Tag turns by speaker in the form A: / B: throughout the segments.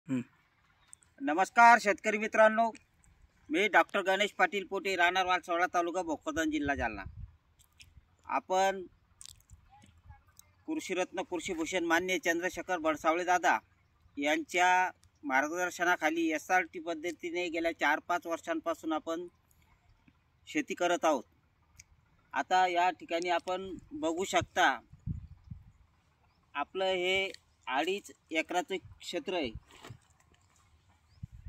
A: नमस्कार शेतकरी मित्रांनो, मी डॉक्टर गणेश पाटील पोटे, राहणार वालसोळा तालुका, भोकरदन जिल्हा जालना। आपण कृषीरत्न कृषीभूषण मान्य चंद्रशेखर बडसावळे दादा यांच्या मार्गदर्शनाखाली SRT पद्धतीने गेल्या 4-5 वर्षांपासून आपण शेती करत आहोत। आता या ठिकाणी आपण बघू शकता, आपलं हे 2.5 एकराचं क्षेत्र आहे।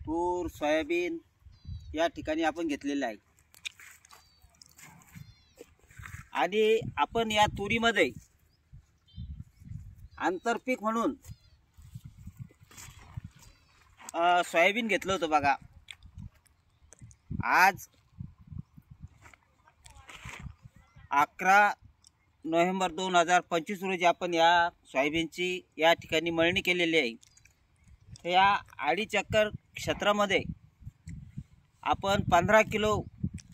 A: तूर, सोयाबीन या ठिकाणी आपण घेतलेलं आहे आणि आपण या तुरीमध्ये आंतरपीक म्हणून सोयाबीन घेतलं होतं बघा। आज 11 नोव्हेंबर 2025 रोजी आपण या सोयाबीनची या ठिकाणी मळणी केलेली आहे। या 2.5 एकर क्षेत्रामध्ये आपण 15 किलो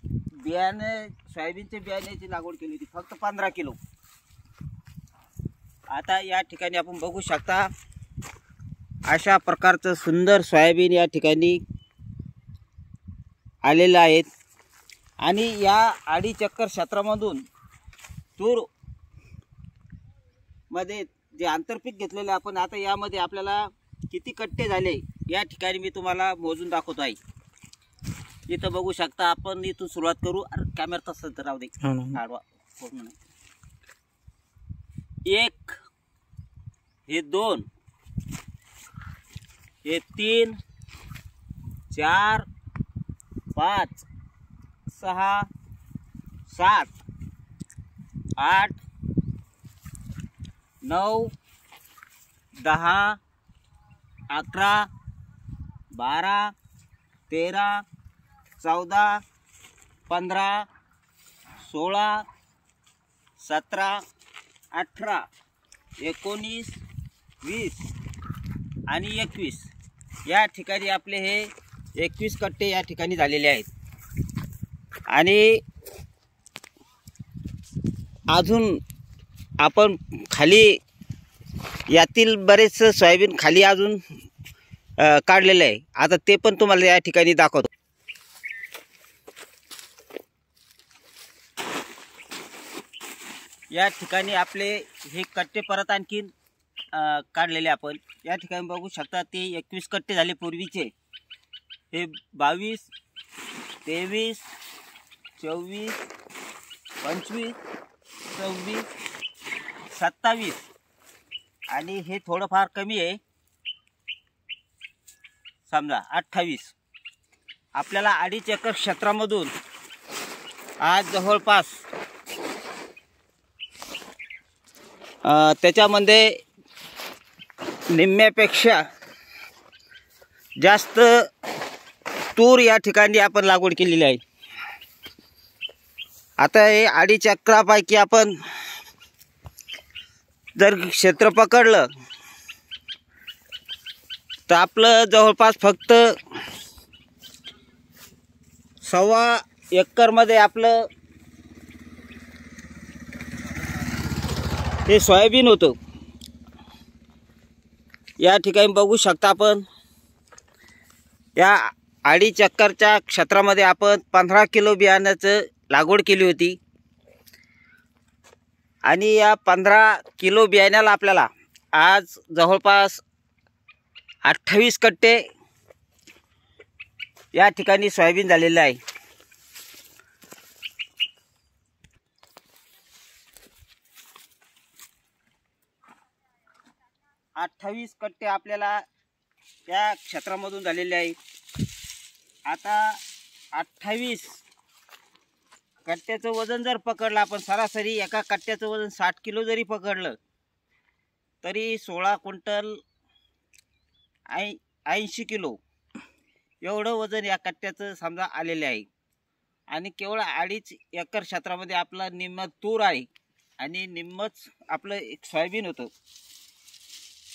A: बियाणे, सोयाबीनचे बियाण्याची लागवड केली होती, फक्त 15 किलो। आता या ठिकाणी आपण बघू शकता, अशा प्रकारचं सुंदर सोयाबीन या ठिकाणी आलेलं आहे। आणि या 2.5 एकर क्षेत्रामधून तूर मध्ये जे आंतरपीक घेतलेले आपण, आता यामध्ये आपल्याला किती कट्टे झाले या ठिकाणी मी तुम्हाला मोजून दाखवतो आहे। इथं बघू शकता, आपण इथून सुरुवात करू। कॅमेरा तसंच राहू दे, आडवा पूर्ण। 1, हे 2, हे 3, 4, 5, 6, 7, 8, 9, 10, 11, 12, 13, 14, 15, 16, 17, 18, 19, 20 आणि 21 या ठिकाणी आपले हे 21 कट्टे या ठिकाणी झालेले आहेत। आणि अजून आपण खाली यातील बरेच सोयाबीन खाली अजून काढलेलं आहे। आता ते पण तुम्हाला या ठिकाणी दाखवतो। या ठिकाणी आपले हे कट्टे परत आणखीन काढलेले आपण या ठिकाणी बघू शकता। ते 21 कट्टे झाले पूर्वीचे। हे 22, 23, 24, 25, 26, 27 आणि हे थोडंफार कमी आहे, समजा 28। आपल्याला 2.5 एकर क्षेत्रामधून आज जवळपास त्याच्यामध्ये निम्म्यापेक्षा जास्त तूर या ठिकाणी आपण लागवड केलेली आहे। आता हे 2.5 एकरापैकी आपण जर क्षेत्र पकडलं तर आपलं जवळपास फक्त 1.25 एकरमध्ये आपलं हे सोयाबीन होतं। या ठिकाणी बघू शकता आपण, या 2.5 एकरच्या क्षेत्रामध्ये आपण 15 किलो बियाण्याचं लागवड केली होती। आणि या 15 किलो बियाण्याला आपल्याला आज जवळपास 28 कट्टे या ठिकाणी सोयाबीन झालेलं आहे। अठ्ठावीस कट्टे आपल्याला त्या क्षेत्रामधून झालेले आहे। आता 28 कट्ट्याचं वजन जर पकडलं आपण, सरासरी एका कट्ट्याचं वजन 60 किलो जरी पकडलं तरी 16 क्विंटल 80 किलो एवढं वजन या कट्ट्याचं समजा आलेले आहे। आणि केवळ 2.5 एकर क्षेत्रामध्ये आपला निम्म तूर आहे आणि निम्मच आपलं एक सोयाबीन होतं।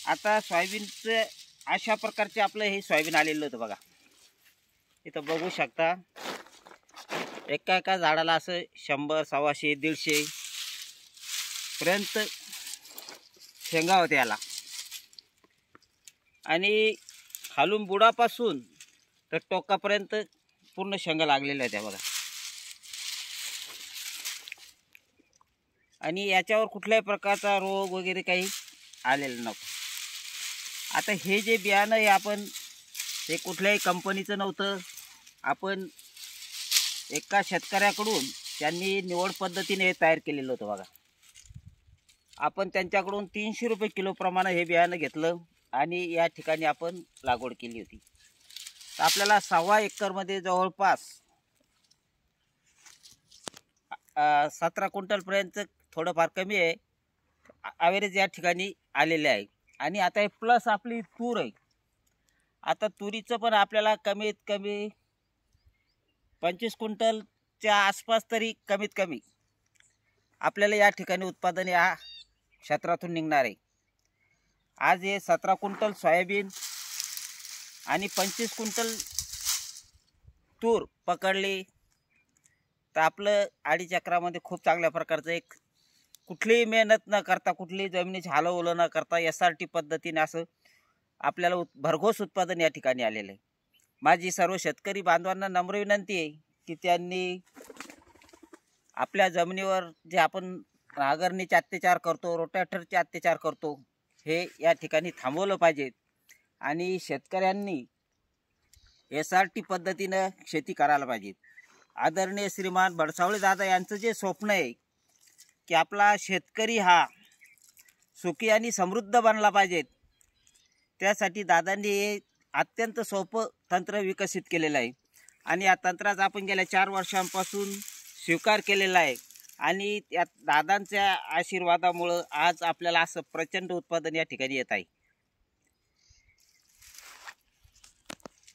A: आता सोयाबीनचं अशा प्रकारचे आपलं हे सोयाबीन आलेलं होतं बघा। इथं बघू शकता, एका झाडाला असं 100, 125, 150 पर्यंत शेंगा होत्या याला। आणि खालून बुडापासून तर टोकापर्यंत पूर्ण शेंगा लागलेल्या आहेत बघा. आणि याच्यावर कुठल्याही प्रकारचा रोग वगैरे काही आलेला नको. आता हे जे बियाणं आहे आपण ते कुठल्याही कंपनीचं नव्हतं. आपण एका शेतकऱ्याकडून त्यांनी निवड पद्धतीने हे तयार केलेलं होतं बघा. आपण त्यांच्याकडून 300 रुपये किलो प्रमाणे हे बियाणं घेतलं आणि या ठिकाणी आपण लागवड केली होती. तर आपल्याला 1.25 एकरमध्ये जवळपास 17 क्विंटलपर्यंत, थोडंफार कमी आहे, ॲव्हरेज या ठिकाणी आलेले आहे. आणि आता हे प्लस आपली तूर आहे. आता तुरीचं पण आपल्याला कमीत कमी 25 क्विंटलच्या आसपास तरी कमीत कमी आपल्याला या ठिकाणी उत्पादन या क्षेत्रातून निघणार आहे. आज हे 17 क्विंटल सोयाबीन आणि 25 क्विंटल तूर पकडली तर आपलं 2.5 एकरामध्ये खूप चांगल्या प्रकारचं एक, कुठलीही मेहनत न करता, कुठलीही जमिनीची हालवलं न करता SRT पद्धतीने असं आपल्याला भरघोस उत्पादन या ठिकाणी आलेलं आहे. माझी सर्व शेतकरी बांधवांना नम्र विनंती आहे की त्यांनी आपल्या जमिनीवर जे आपण नांगरणीचे अत्याचार करतो, रोटावेटरचे अत्याचार करतो, हे या ठिकाणी थांबवलं पाहिजे. आणि शेतकऱ्यांनी SRT पद्धतीनं शेती करायला पाहिजे. आदरणीय श्रीमान भडसावळे दादा यांचं जे स्वप्न आहे की आपला शेतकरी हा सुखी आणि समृद्ध बनला पाहिजे, त्यासाठी दादांनी हे अत्यंत सोपं तंत्र विकसित केलेलं आहे. आणि या तंत्राचा आपण गेल्या 4 वर्षांपासून स्वीकार केलेला आहे. आणि या दादांच्या आशीर्वादामुळं आज आपल्याला असं प्रचंड उत्पादन या ठिकाणी येत आहे.